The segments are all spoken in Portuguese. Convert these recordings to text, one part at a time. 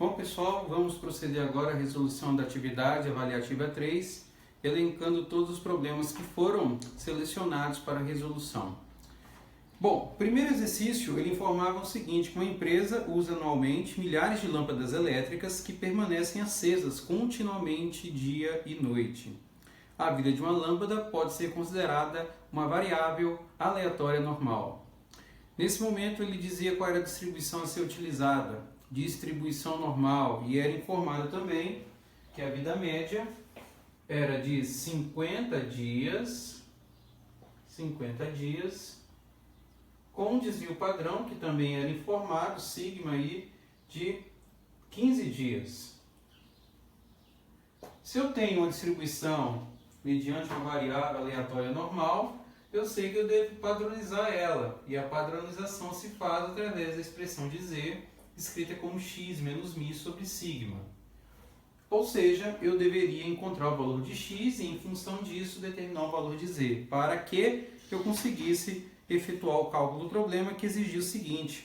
Bom, pessoal, vamos proceder agora à resolução da atividade avaliativa 3, elencando todos os problemas que foram selecionados para a resolução. Bom, o primeiro exercício ele informava o seguinte, que uma empresa usa anualmente milhares de lâmpadas elétricas que permanecem acesas continuamente dia e noite. A vida de uma lâmpada pode ser considerada uma variável aleatória normal. Nesse momento ele dizia qual era a distribuição a ser utilizada, distribuição normal, e era informado também que a vida média era de 50 dias, com desvio padrão, que também era informado, sigma aí, de 15 dias. Se eu tenho uma distribuição mediante uma variável aleatória normal, eu sei que eu devo padronizar ela, e a padronização se faz através da expressão de Z, escrita como x menos μ sobre sigma. Ou seja, eu deveria encontrar o valor de x e, em função disso, determinar o valor de z, para que eu conseguisse efetuar o cálculo do problema, que exigia o seguinte,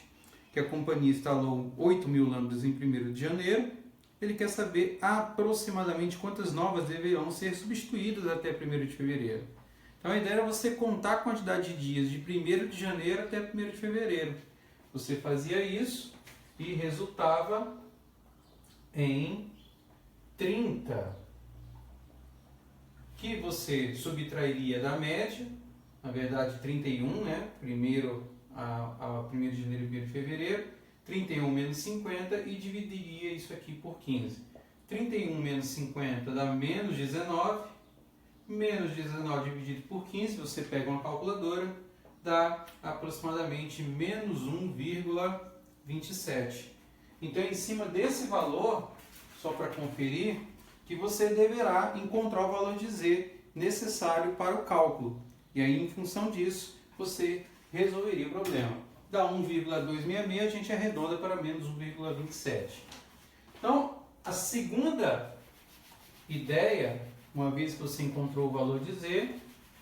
que a companhia instalou 8.000 lâmpadas em 1º de janeiro, ele quer saber aproximadamente quantas novas deverão ser substituídas até 1º de fevereiro. Então a ideia era você contar a quantidade de dias de 1º de janeiro até 1º de fevereiro. Você fazia isso e resultava em 30, que você subtrairia da média, na verdade 31, né? Primeiro a 1º de janeiro e 1º de fevereiro, 31 menos 50 e dividiria isso aqui por 15. 31 menos 50 dá menos 19, menos 19 dividido por 15, você pega uma calculadora, dá aproximadamente menos 1,27. Então, em cima desse valor, só para conferir, que você deverá encontrar o valor de Z necessário para o cálculo. E aí, em função disso, você resolveria o problema. Dá 1,266, a gente arredonda para menos 1,27. Então, a segunda ideia, uma vez que você encontrou o valor de Z,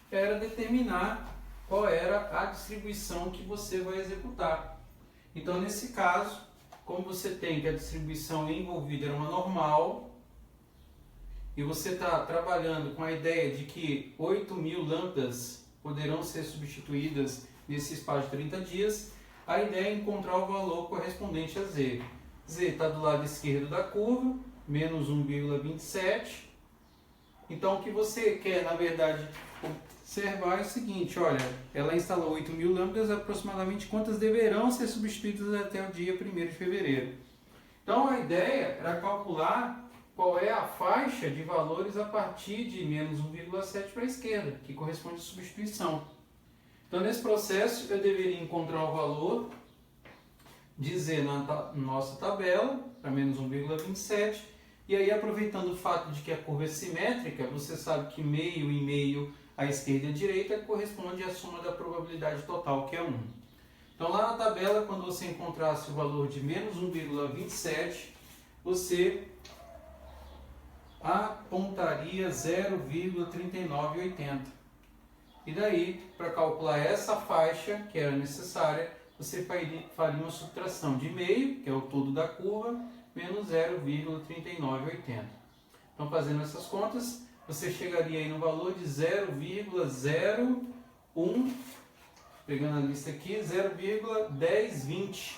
era determinar qual era a distribuição que você vai executar. Então, nesse caso, como você tem que a distribuição envolvida era uma normal, e você está trabalhando com a ideia de que 8.000 lâmpadas poderão ser substituídas nesse espaço de 30 dias, a ideia é encontrar o valor correspondente a Z. Z está do lado esquerdo da curva, menos 1,27. Então, o que você quer, na verdade, observar é o seguinte, olha, ela instalou 8.000 lâmpadas, aproximadamente quantas deverão ser substituídas até o dia 1º de fevereiro. Então, a ideia era calcular qual é a faixa de valores a partir de menos 1,7 para a esquerda, que corresponde à substituição. Então, nesse processo, eu deveria encontrar o valor de Z na nossa tabela, para menos 1,27, e aí, aproveitando o fato de que a curva é simétrica, você sabe que meio e meio à esquerda e à direita corresponde à soma da probabilidade total, que é 1. Então, lá na tabela, quando você encontrasse o valor de menos 1,27, você apontaria 0,3980. E daí, para calcular essa faixa que era necessária, você faria uma subtração de meio, que é o todo da curva, menos 0,3980. Então, fazendo essas contas, você chegaria aí no valor de 0,01, pegando a lista aqui, 0,1020.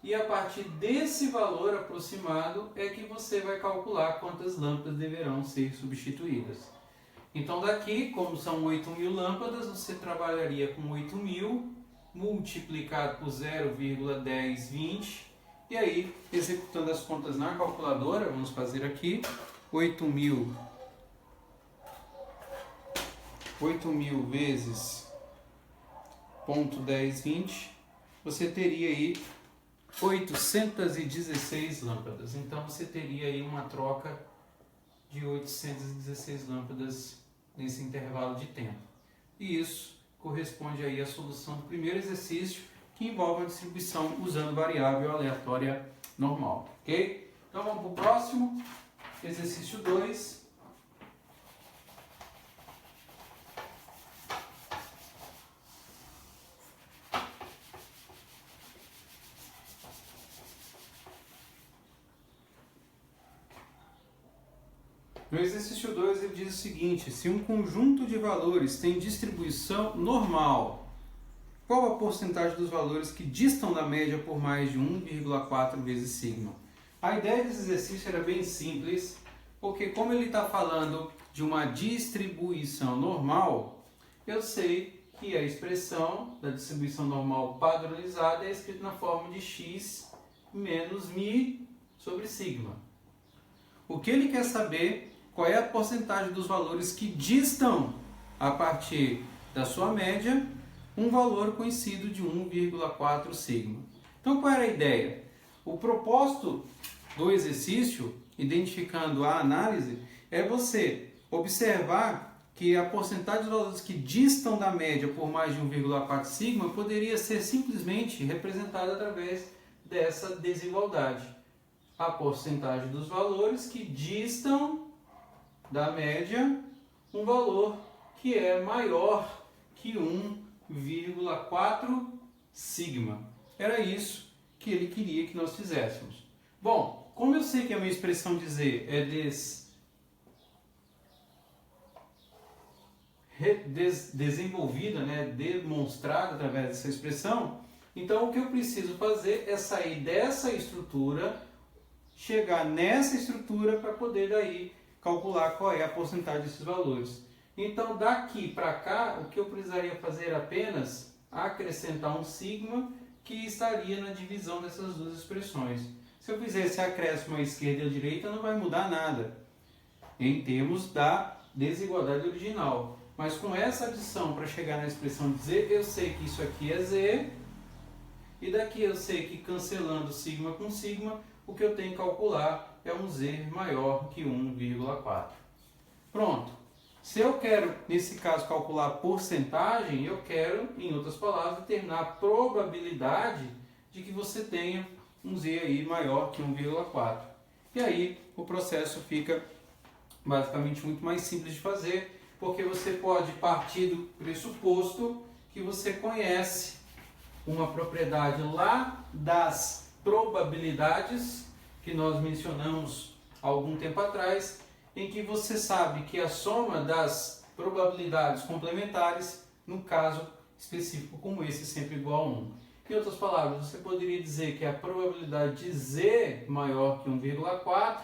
E a partir desse valor aproximado é que você vai calcular quantas lâmpadas deverão ser substituídas. Então, daqui, como são 8.000 lâmpadas, você trabalharia com 8.000 multiplicado por 0,1020. E aí, executando as contas na calculadora, vamos fazer aqui, 8.000 vezes 0,1020, você teria aí 816 lâmpadas. Então, você teria aí uma troca de 816 lâmpadas nesse intervalo de tempo. E isso corresponde aí à solução do primeiro exercício, que envolve a distribuição usando variável aleatória normal, ok? Então vamos para o próximo, exercício 2. No exercício 2 ele diz o seguinte: se um conjunto de valores tem distribuição normal, qual a porcentagem dos valores que distam da média por mais de 1,4 vezes sigma? A ideia desse exercício era bem simples, porque como ele está falando de uma distribuição normal, eu sei que a expressão da distribuição normal padronizada é escrita na forma de x menos μ sobre sigma. O que ele quer saber? Qual é a porcentagem dos valores que distam a partir da sua média um valor conhecido de 1,4 sigma. Então, qual era a ideia? O propósito do exercício, identificando a análise, é você observar que a porcentagem dos valores que distam da média por mais de 1,4 sigma poderia ser simplesmente representada através dessa desigualdade. A porcentagem dos valores que distam da média um valor que é maior que 1,4 sigma. Era isso que ele queria que nós fizéssemos. Bom, como eu sei que a minha expressão de Z é desenvolvida, demonstrada através dessa expressão, então o que eu preciso fazer é sair dessa estrutura, chegar nessa estrutura para poder daí calcular qual é a porcentagem desses valores. Então daqui para cá, o que eu precisaria fazer é apenas acrescentar um sigma que estaria na divisão dessas duas expressões. Se eu fizesse acréscimo à esquerda e à direita, não vai mudar nada em termos da desigualdade original. Mas com essa adição para chegar na expressão de Z, eu sei que isso aqui é Z, e daqui eu sei que cancelando sigma com sigma, o que eu tenho que calcular é um Z maior que 1,4. Pronto. Se eu quero, nesse caso, calcular a porcentagem, eu quero, em outras palavras, determinar a probabilidade de que você tenha um Z aí maior que 1,4. E aí o processo fica basicamente muito mais simples de fazer, porque você pode partir do pressuposto que você conhece uma propriedade lá das probabilidades que nós mencionamos há algum tempo atrás, em que você sabe que a soma das probabilidades complementares, no caso específico como esse, é sempre igual a 1. Em outras palavras, você poderia dizer que a probabilidade de Z maior que 1,4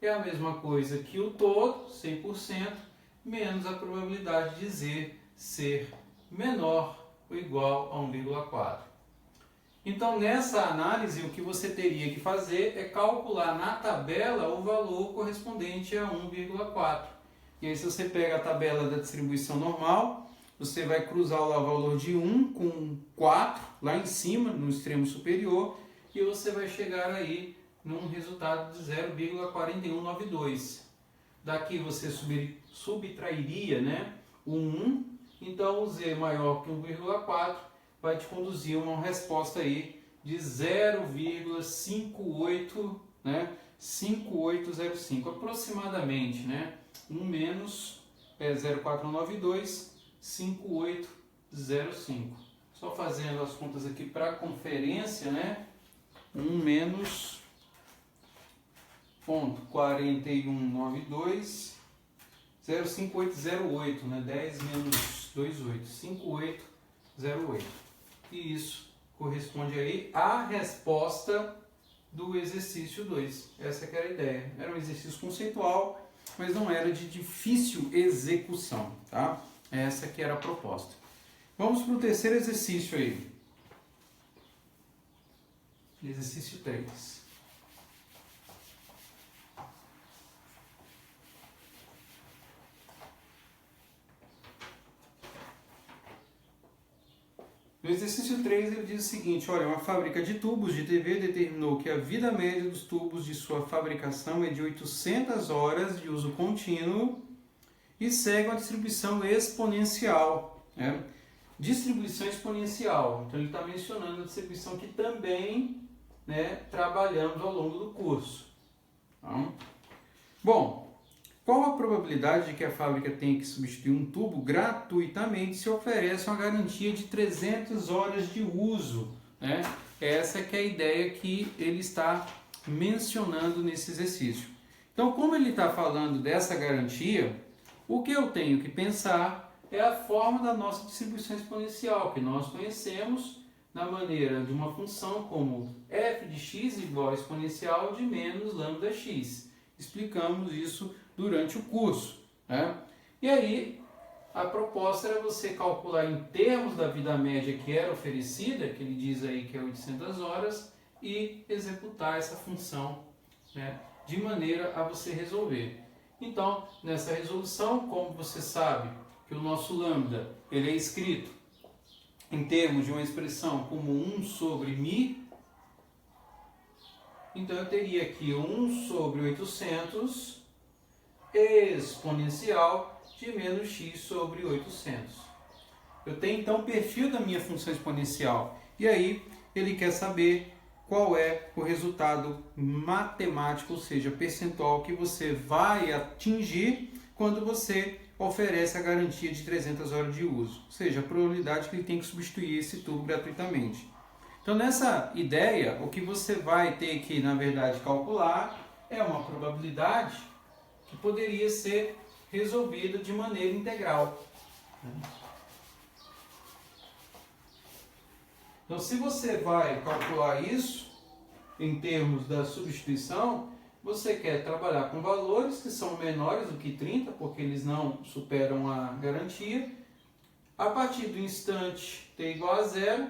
é a mesma coisa que o todo, 100%, menos a probabilidade de Z ser menor ou igual a 1,4. Então, nessa análise, o que você teria que fazer é calcular na tabela o valor correspondente a 1,4. E aí, se você pega a tabela da distribuição normal, você vai cruzar lá o valor de 1 com 4, lá em cima, no extremo superior, e você vai chegar aí num resultado de 0,4192. Daqui você subtrairia, o 1, então o Z maior que 1,4 vai te conduzir a uma resposta aí de 0,58, 5805, aproximadamente, 1 menos 0,4192, 5805. Só fazendo as contas aqui para conferência, 1 menos 4192, 05808, 10 menos 28, 5808. E isso corresponde aí à resposta do exercício 2. Essa que era a ideia. Era um exercício conceitual, mas não era de difícil execução, tá? Essa que era a proposta. Vamos para o terceiro exercício aí. Exercício 3. No exercício 3 ele diz o seguinte: olha, uma fábrica de tubos de TV determinou que a vida média dos tubos de sua fabricação é de 800 horas de uso contínuo e segue uma distribuição exponencial. Distribuição exponencial. Então ele está mencionando a distribuição que também trabalhamos ao longo do curso. Então, bom, qual a probabilidade de que a fábrica tenha que substituir um tubo gratuitamente se oferece uma garantia de 300 horas de uso? Essa que é a ideia que ele está mencionando nesse exercício. Então, como ele está falando dessa garantia, o que eu tenho que pensar é a forma da nossa distribuição exponencial, que nós conhecemos na maneira de uma função como f de x igual a exponencial de menos lambda x. Explicamos isso durante o curso, né? E aí, a proposta era você calcular em termos da vida média que era oferecida, que ele diz aí que é 800 horas, e executar essa função, né, de maneira a você resolver. Então, nessa resolução, como você sabe que o nosso lambda ele é escrito em termos de uma expressão como 1 sobre μ, então eu teria aqui 1 sobre 800 exponencial de menos x sobre 800. Eu tenho então o perfil da minha função exponencial. E aí ele quer saber qual é o resultado matemático, ou seja, percentual que você vai atingir quando você oferece a garantia de 300 horas de uso. Ou seja, a probabilidade que ele tem que substituir esse tubo gratuitamente. Então, nessa ideia, o que você vai ter que, na verdade, calcular é uma probabilidade que poderia ser resolvida de maneira integral. Então, se você vai calcular isso em termos da substituição, você quer trabalhar com valores que são menores do que 30, porque eles não superam a garantia, a partir do instante t igual a zero,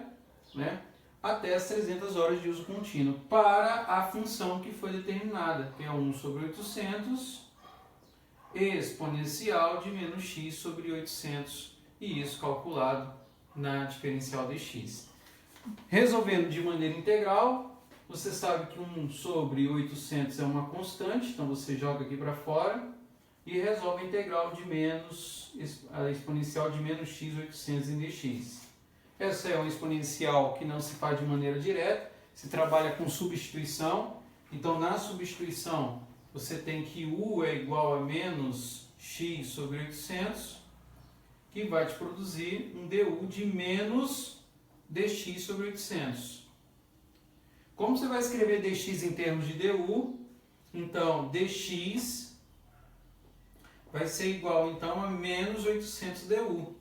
né, até as 300 horas de uso contínuo, para a função que foi determinada, que é 1 sobre 800 exponencial de menos x sobre 800, e isso calculado na diferencial dx. Resolvendo de maneira integral, você sabe que 1 sobre 800 é uma constante, então você joga aqui para fora e resolve a integral de a exponencial de menos x 800 em dx. Essa é uma exponencial que não se faz de maneira direta, se trabalha com substituição. Então, na substituição, você tem que u é igual a menos x sobre 800, que vai te produzir um du de menos dx sobre 800. Como você vai escrever dx em termos de du? Então, dx vai ser igual então a menos 800 du.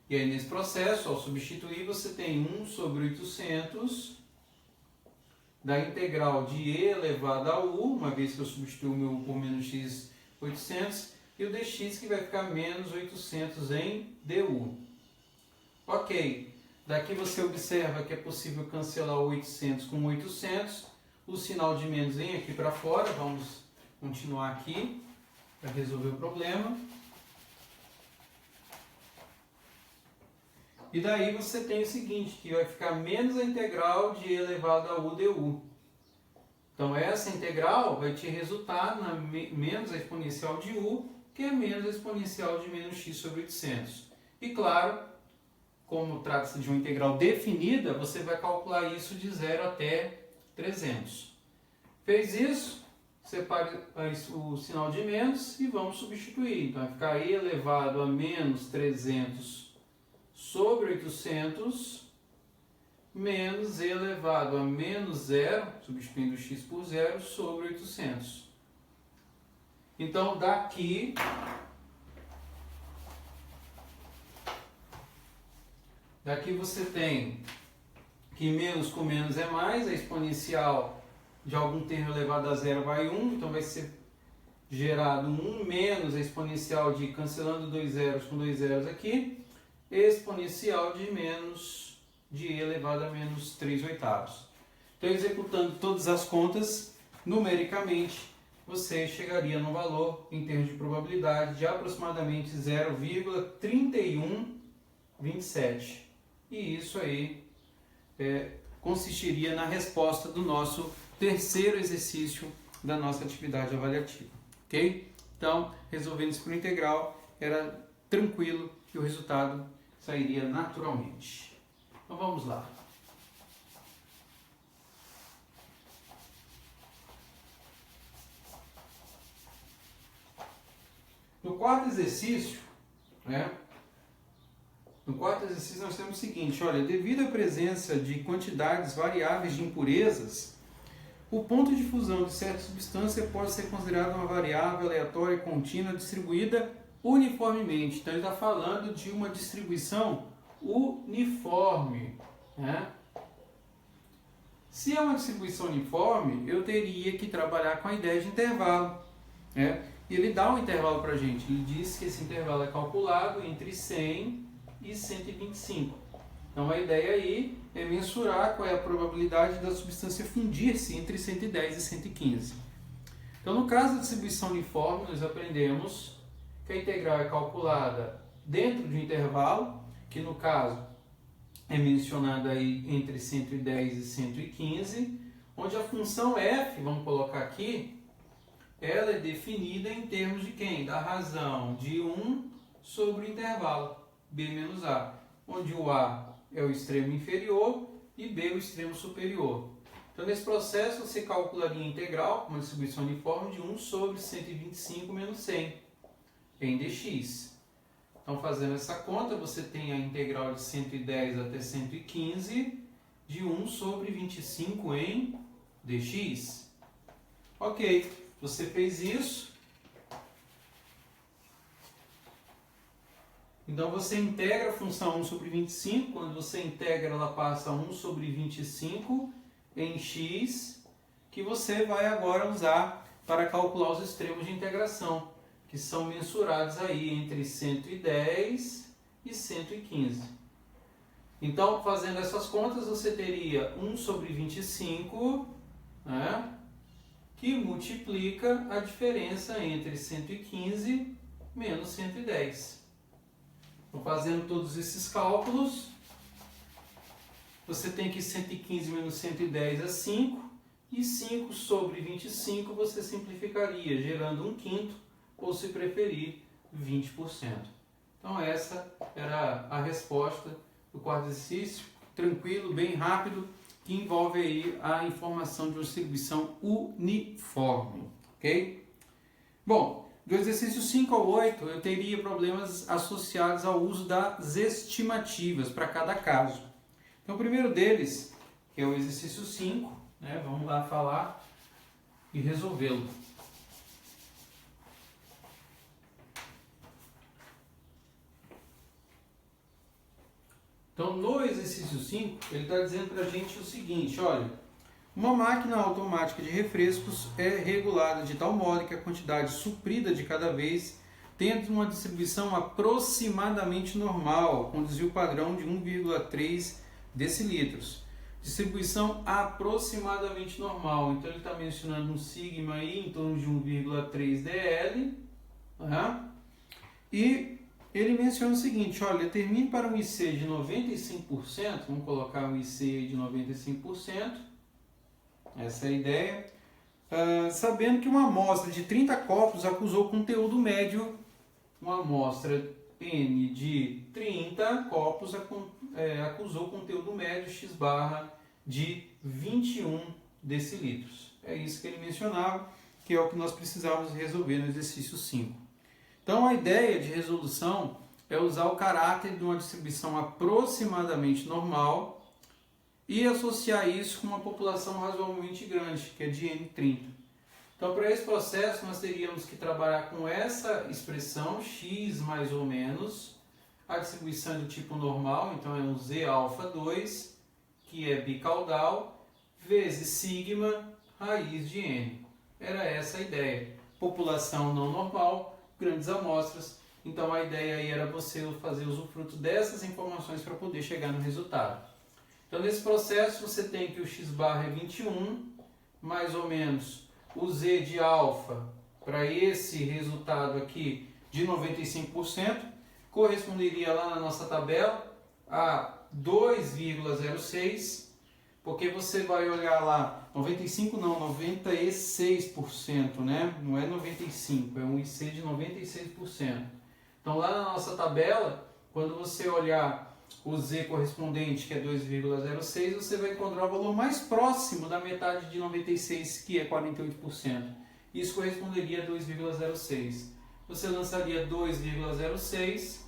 E aí, nesse processo, ao substituir, você tem 1 sobre 800 da integral de e elevado a u, uma vez que eu substituo o meu u por menos x 800, e o dx que vai ficar menos 800 em du. Ok, daqui você observa que é possível cancelar o 800 com 800, o sinal de menos vem aqui para fora, vamos continuar aqui para resolver o problema. E daí você tem o seguinte, que vai ficar menos a integral de e elevado a u du. Então essa integral vai te resultar na menos a exponencial de u, que é menos a exponencial de menos x sobre 800. E claro, como trata-se de uma integral definida, você vai calcular isso de 0 até 300. Fez isso, separe o sinal de menos e vamos substituir. Então vai ficar e elevado a menos 300 sobre 800 menos e elevado a menos 0, substituindo x por 0, sobre 800. Então, daqui você tem que menos com menos é mais, a exponencial de algum termo elevado a 0 vai 1, então vai ser gerado 1 menos a exponencial de, cancelando dois zeros com dois zeros aqui, exponencial de menos de e elevado a menos 3 oitavos. Então, executando todas as contas, numericamente, você chegaria no valor, em termos de probabilidade, de aproximadamente 0,3127. E isso aí consistiria na resposta do nosso terceiro exercício da nossa atividade avaliativa. Ok? Então, resolvendo isso por integral, era tranquilo que o resultado sairia naturalmente. Então vamos lá. No quarto exercício, nós temos o seguinte, olha, devido à presença de quantidades variáveis de impurezas, O ponto de fusão de certa substância pode ser considerado uma variável aleatória contínua distribuída uniformemente. Então ele está falando de uma distribuição uniforme, né? Se é uma distribuição uniforme, eu teria que trabalhar com a ideia de intervalo, né? E ele dá um intervalo para a gente. Ele diz que esse intervalo é calculado entre 100 e 125. Então a ideia aí é mensurar qual é a probabilidade da substância fundir-se entre 110 e 115. Então no caso da distribuição uniforme, nós aprendemos que a integral é calculada dentro de um intervalo, que no caso é mencionada aí entre 110 e 115, onde a função f, vamos colocar aqui, ela é definida em termos de quem? Da razão de 1 sobre o intervalo b menos a, onde o a é o extremo inferior e b o extremo superior. Então nesse processo você calcularia a integral, uma distribuição uniforme de 1 sobre 125 menos 100 em dx. Então fazendo essa conta, você tem a integral de 110 até 115 de 1 sobre 25 em dx. Ok. Você fez isso, então você integra a função 1 sobre 25, quando você integra ela passa a 1 sobre 25 em x, que você vai agora usar para calcular os extremos de integração, que são mensurados aí entre 110 e 115. Então, fazendo essas contas, você teria 1 sobre 25, né? Que multiplica a diferença entre 115 menos 110. Então, fazendo todos esses cálculos, você tem que 115 menos 110 é 5, e 5 sobre 25 você simplificaria, gerando 1/5, ou se preferir, 20%. Então essa era a resposta do quarto exercício, tranquilo, bem rápido, que envolve aí a informação de uma distribuição uniforme, ok? Bom, do exercício 5 ao 8 eu teria problemas associados ao uso das estimativas para cada caso. Então o primeiro deles, que é o exercício 5, né? Vamos lá falar e resolvê-lo. Então, no exercício 5, ele está dizendo para a gente o seguinte, olha, uma máquina automática de refrescos é regulada de tal modo que a quantidade suprida de cada vez tenha uma distribuição aproximadamente normal, com desvio padrão de 1,3 decilitros. Distribuição aproximadamente normal, então ele está mencionando um sigma aí em torno de 1,3 dl, tá? E ele menciona o seguinte, olha, determine para um IC de 95%, vamos colocar um IC aí de 95%, essa é a ideia, sabendo que uma amostra de 30 copos acusou conteúdo médio, uma amostra N de 30 copos acusou conteúdo médio X barra de 21 decilitros. É isso que ele mencionava, que é o que nós precisávamos resolver no exercício 5. Então a ideia de resolução é usar o caráter de uma distribuição aproximadamente normal e associar isso com uma população razoavelmente grande, que é de N30. Então para esse processo nós teríamos que trabalhar com essa expressão x mais ou menos, a distribuição do tipo normal, então é um Z alfa 2, que é bicaudal, vezes sigma raiz de N. Era essa a ideia. População não normal, grandes amostras, então a ideia aí era você fazer usufruto dessas informações para poder chegar no resultado. Então nesse processo você tem que o x barra é 21, mais ou menos o z de alfa para esse resultado aqui de 95%, corresponderia lá na nossa tabela a 2,06, porque você vai olhar lá, 95 não, 96%, né? Não é 95, é um IC de 96%. Então lá na nossa tabela, quando você olhar o Z correspondente, que é 2,06, você vai encontrar o valor mais próximo da metade de 96, que é 48%. Isso corresponderia a 2,06. Você lançaria 2,06,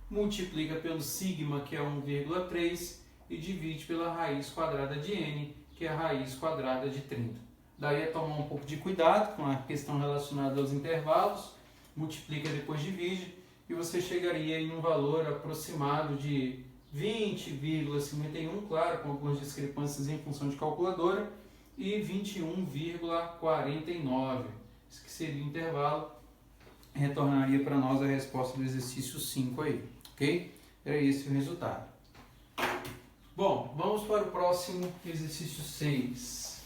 multiplica pelo sigma, que é 1,3, e divide pela raiz quadrada de n, que é a raiz quadrada de 30. Daí é tomar um pouco de cuidado com a questão relacionada aos intervalos, multiplica, depois divide, e você chegaria em um valor aproximado de 20,51, claro, com algumas discrepâncias em função de calculadora, e 21,49. Esse que seria o intervalo, retornaria para nós a resposta do exercício 5 aí, ok? Era esse o resultado. Bom, vamos para o próximo exercício 6.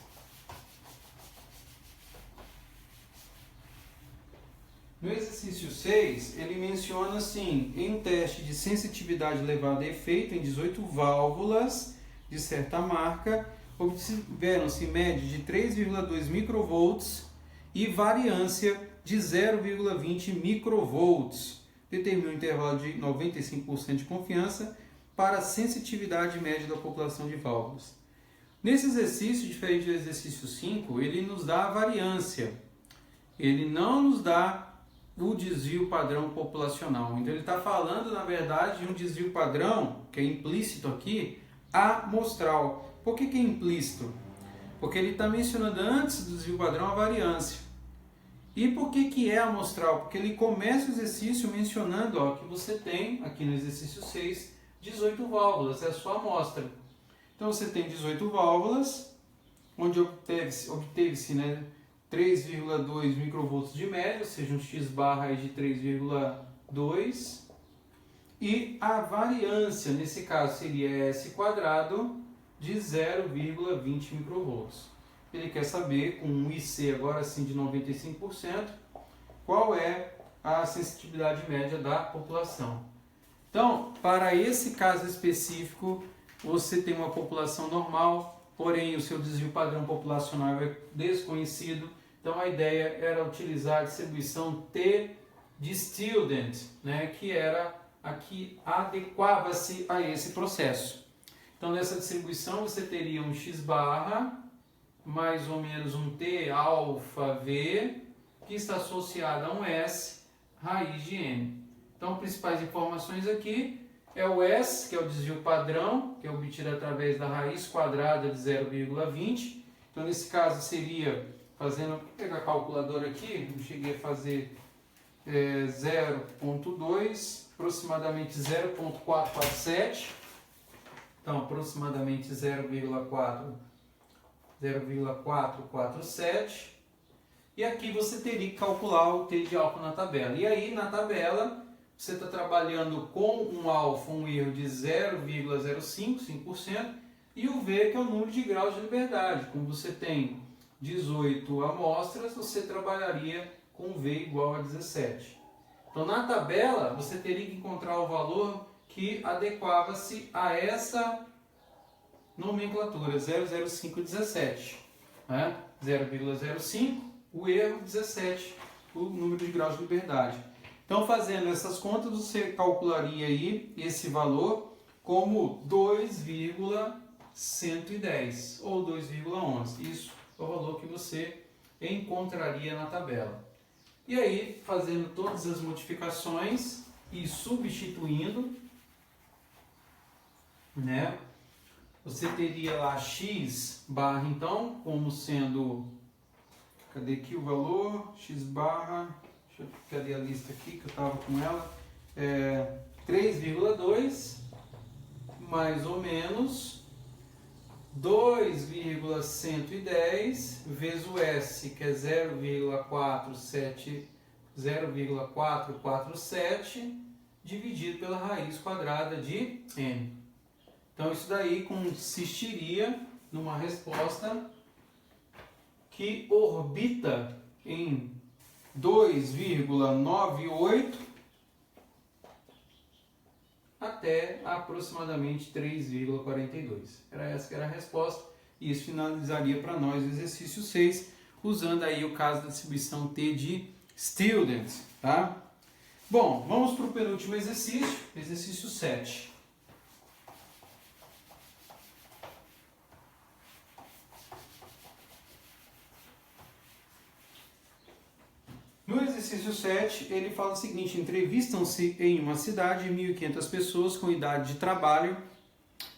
No exercício 6, ele menciona assim, em um teste de sensitividade levada a efeito em 18 válvulas de certa marca, obtiveram-se média de 3,2 microvolts e variância de 0,20 microvolts. Determina um intervalo de 95% de confiança para a sensitividade média da população de válvulas. Nesse exercício, diferente do exercício 5, ele nos dá a variância. Ele não nos dá o desvio padrão populacional. Então ele está falando, na verdade, de um desvio padrão, que é implícito aqui, amostral. Por que é implícito? Porque ele está mencionando antes do desvio padrão a variância. E por que é amostral? Porque ele começa o exercício mencionando que você tem, aqui no exercício 6, 18 válvulas, é a sua amostra. Então você tem 18 válvulas, onde obteve-se, né, 3,2 microvolts de média, ou seja, um x barra aí de 3,2. E a variância, nesse caso, seria S quadrado de 0,20 microvolts. Ele quer saber, com um IC agora sim de 95%, qual é a sensitividade média da população. Então, para esse caso específico, você tem uma população normal, porém o seu desvio padrão populacional é desconhecido. Então a ideia era utilizar a distribuição T de student, né, que era a que adequava-se a esse processo. Então nessa distribuição você teria um x barra mais ou menos um T alfa V, que está associado a um S raiz de N. Então, principais informações aqui é o S, que é o desvio padrão, que é obtido através da raiz quadrada de 0,20. Então, nesse caso, seria, vou pegar a calculadora aqui, eu cheguei a fazer 0,2, aproximadamente 0,447. Então, aproximadamente 0,447. E aqui você teria que calcular o T de alfa na tabela. E aí, na tabela, você está trabalhando com um alfa, um erro de 0,05%, e o V, que é o número de graus de liberdade. Como você tem 18 amostras, você trabalharia com V igual a 17. Então, na tabela, você teria que encontrar o valor que adequava-se a essa nomenclatura, 0,0517. Né? 0,05, o erro, 17, o número de graus de liberdade. Então, fazendo essas contas, você calcularia aí esse valor como 2,110 ou 2,11. Isso é o valor que você encontraria na tabela. E aí, fazendo todas as modificações e substituindo, né, você teria lá x barra, então, como sendo, cadê aqui o valor? X barra, cadê a lista aqui que eu estava com ela? 3,2 mais ou menos 2,110 vezes o S, que é 0,447, dividido pela raiz quadrada de N. Então, isso daí consistiria numa resposta que orbita em 2,98 até aproximadamente 3,42. Era essa que era a resposta. E isso finalizaria para nós o exercício 6, usando aí o caso da distribuição T de student. Tá? Bom, vamos para o penúltimo exercício, exercício 7. No exercício 7, ele fala o seguinte: entrevistam-se em uma cidade 1.500 pessoas com idade de trabalho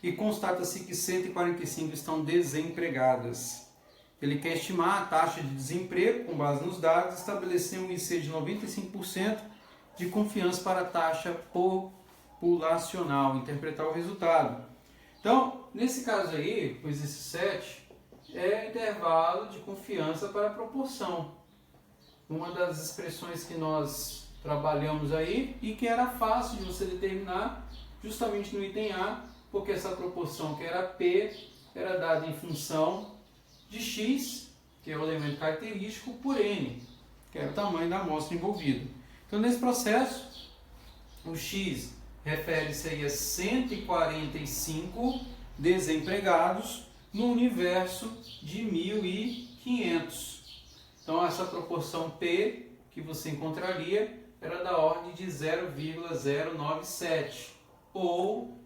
e constata-se que 145 estão desempregadas. ele quer estimar a taxa de desemprego com base nos dados, estabelecer um IC de 95% de confiança para a taxa populacional, interpretar o resultado. Então, nesse caso aí, o exercício 7 é intervalo de confiança para a proporção. Uma das expressões que nós trabalhamos aí e que era fácil de você determinar justamente no item A, porque essa proporção que era P era dada em função de x, que é o elemento característico, por n, que é o tamanho da amostra envolvida. Então, nesse processo, o x refere-se aí a 145 desempregados no universo de 1.500. Então, essa proporção P que você encontraria era da ordem de 0,097 ou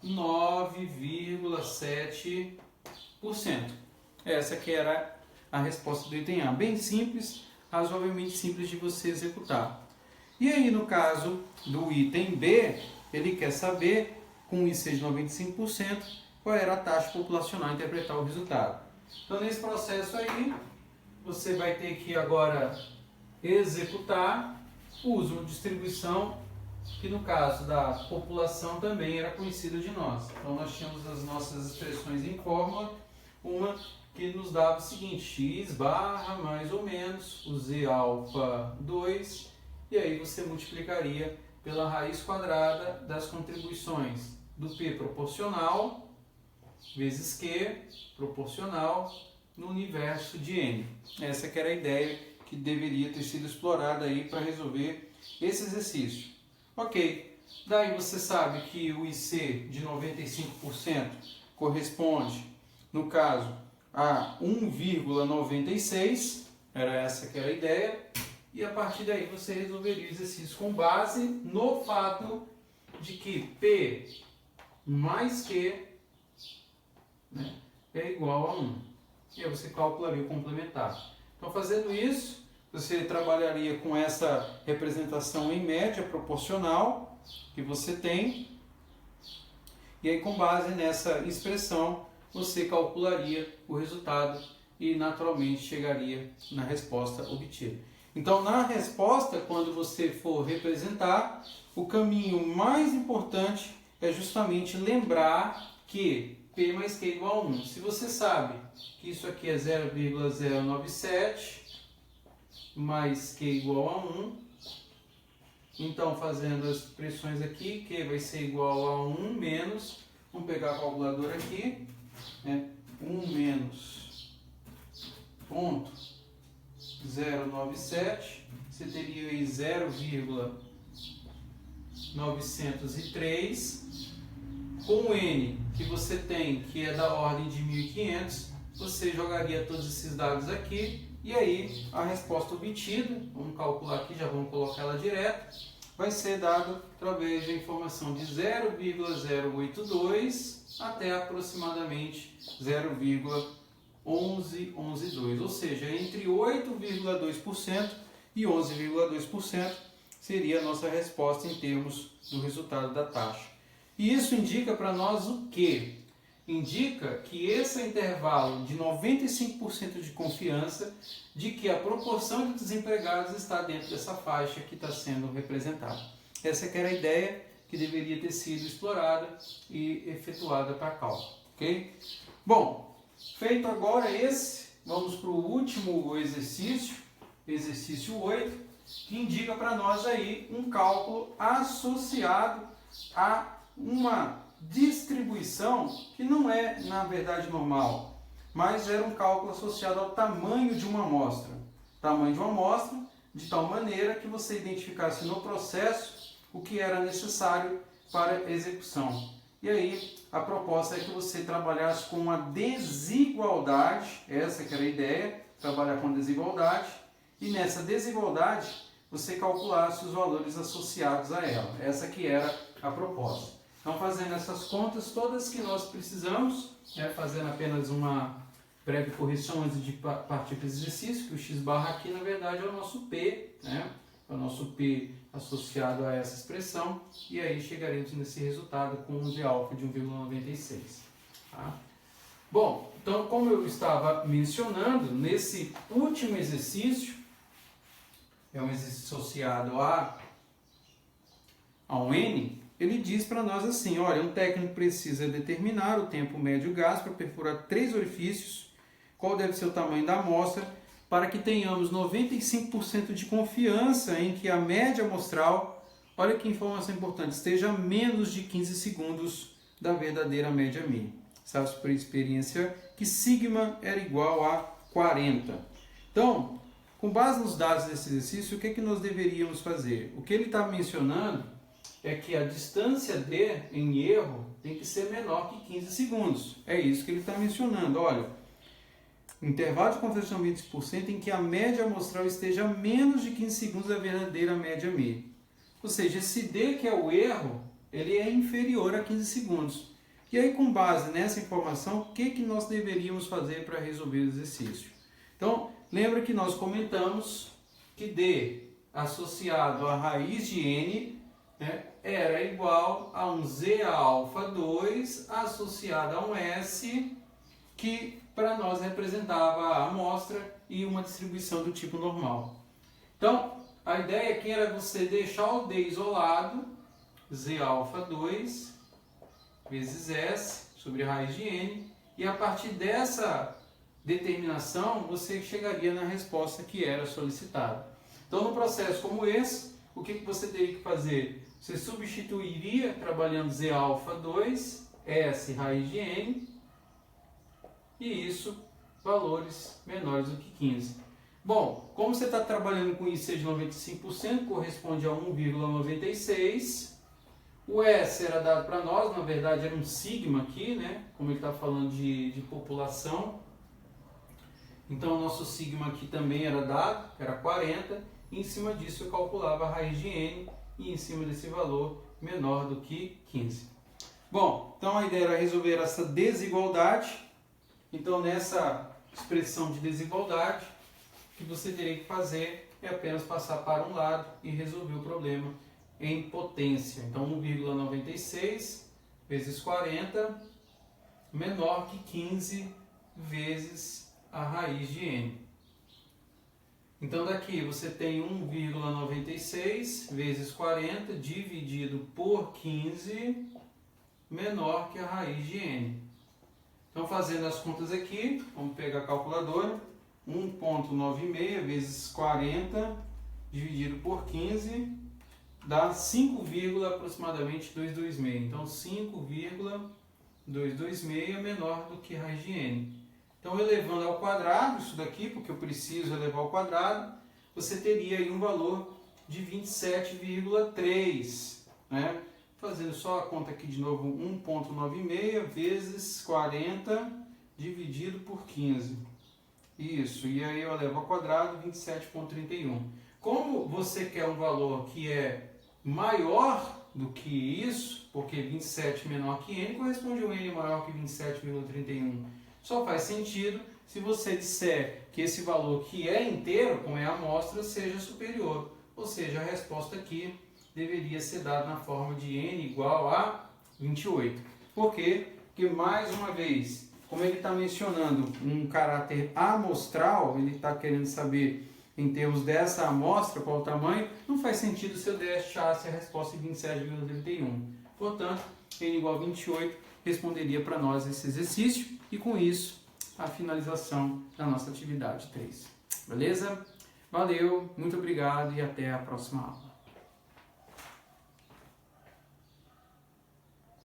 9,7%. Essa que era a resposta do item A. Bem simples, razoavelmente simples de você executar. E aí, no caso do item B, ele quer saber, com o IC de 95%, qual era a taxa populacional, interpretar o resultado. Então, nesse processo aí, você vai ter que agora executar o uso de distribuição, que no caso da população também era conhecida de nós. Então, nós tínhamos as nossas expressões em fórmula, uma que nos dava o seguinte, x barra mais ou menos o z alfa 2, e aí você multiplicaria pela raiz quadrada das contribuições do P proporcional vezes Q proporcional no universo de N. Essa que era a ideia que deveria ter sido explorada aí para resolver esse exercício. Ok, daí você sabe que o IC de 95% corresponde, no caso, a 1,96, era essa que era a ideia, e a partir daí você resolveria o exercício com base no fato de que P mais Q é igual a 1. E aí você calcularia o complementar. Então, fazendo isso, você trabalharia com essa representação em média proporcional que você tem, e aí com base nessa expressão você calcularia o resultado e naturalmente chegaria na resposta obtida. Então, na resposta, quando você for representar, o caminho mais importante é justamente lembrar que P mais Q igual a 1. Se você sabe que isso aqui é 0,097 mais Q igual a 1, então fazendo as expressões aqui, Q vai ser igual a 1 menos, vamos pegar a calculadora aqui, 1 menos ponto 097, você teria aí 0,903, com o N que você tem, que é da ordem de 1.500, você jogaria todos esses dados aqui, e aí a resposta obtida, vamos calcular aqui, já vamos colocar ela direto, vai ser dada através da informação de 0,082 até aproximadamente 0,1112, ou seja, entre 8,2% e 11,2% seria a nossa resposta em termos do resultado da taxa. E isso indica para nós o quê? Indica que esse intervalo de 95% de confiança de que a proporção de desempregados está dentro dessa faixa que está sendo representada. Essa que era a ideia que deveria ter sido explorada e efetuada para cálculo. Ok? Bom, feito agora esse, vamos para o último exercício, exercício 8, que indica para nós aí um cálculo associado a uma distribuição que não é, na verdade, normal, mas era um cálculo associado ao tamanho de uma amostra. Tamanho de uma amostra, de tal maneira que você identificasse no processo o que era necessário para execução. E aí, a proposta é que você trabalhasse com uma desigualdade, essa que era a ideia, trabalhar com desigualdade, e nessa desigualdade você calculasse os valores associados a ela. Essa que era a proposta. Então, fazendo essas contas todas que nós precisamos, fazendo apenas uma breve correção antes de partir para o exercício, que o x barra aqui, na verdade, é o nosso P, é o nosso P associado a essa expressão, e aí chegaremos nesse resultado com um z alfa de 1,96. Tá? Bom, Então, como eu estava mencionando, nesse último exercício, é um exercício associado a um N, ele diz para nós assim, olha, um técnico precisa determinar o tempo médio gasto para perfurar 3 orifícios, qual deve ser o tamanho da amostra, para que tenhamos 95% de confiança em que a média amostral, olha que informação importante, esteja a menos de 15 segundos da verdadeira média mínima. Sabe por experiência que sigma era igual a 40. Então, com base nos dados desse exercício, o que nós deveríamos fazer? O que ele está mencionando é que a distância D em erro tem que ser menor que 15 segundos. É isso que ele está mencionando. Olha, intervalo de confiança de 20% em que a média amostral esteja a menos de 15 segundos da verdadeira média meia. Ou seja, esse D, que é o erro, ele é inferior a 15 segundos. E aí, com base nessa informação, o que nós deveríamos fazer para resolver o exercício? Então, lembra que nós comentamos que D associado à raiz de N, né, era igual a um Z alfa 2 associado a um S, que para nós representava a amostra e uma distribuição do tipo normal. Então, a ideia aqui era você deixar o D isolado, Z alfa 2 vezes S sobre a raiz de N, e a partir dessa determinação você chegaria na resposta que era solicitada. Então, no processo como esse, o que você teria que fazer? Você substituiria, trabalhando Z alfa 2, S raiz de N, e isso, valores menores do que 15. Bom, como você está trabalhando com IC de 95%, corresponde a 1,96. O S era dado para nós, na verdade era um sigma aqui, né? Como ele está falando de população. Então, o nosso sigma aqui também era dado, era 40. E em cima disso eu calculava a raiz de N, e em cima desse valor menor do que 15. Bom, então a ideia era resolver essa desigualdade. Então, nessa expressão de desigualdade, o que você teria que fazer é apenas passar para um lado e resolver o problema em potência. Então, 1,96 vezes 40 menor que 15 vezes a raiz de N. Então, daqui você tem 1,96 vezes 40 dividido por 15 menor que a raiz de N. Então, fazendo as contas aqui, vamos pegar a calculadora, 1,96 vezes 40 dividido por 15 dá 5, aproximadamente 226. Então, 5,226 é menor do que a raiz de N. Então, elevando ao quadrado, isso daqui, porque eu preciso elevar ao quadrado, você teria aí um valor de 27,3, né? Fazendo só a conta aqui de novo, 1,96 vezes 40 dividido por 15. Isso, e aí eu elevo ao quadrado 27,31. Como você quer um valor que é maior do que isso, porque 27 menor que N, corresponde a um N maior que 27,31. Só faz sentido se você disser que esse valor que é inteiro, como é a amostra, seja superior. Ou seja, a resposta aqui deveria ser dada na forma de N igual a 28. Por quê? Porque, mais uma vez, como ele está mencionando um caráter amostral, ele está querendo saber, em termos dessa amostra, qual o tamanho, não faz sentido se eu deixasse a resposta em 27,31. Portanto, N igual a 28 responderia para nós esse exercício, e com isso, a finalização da nossa atividade 3. Beleza? Valeu, muito obrigado e até a próxima aula.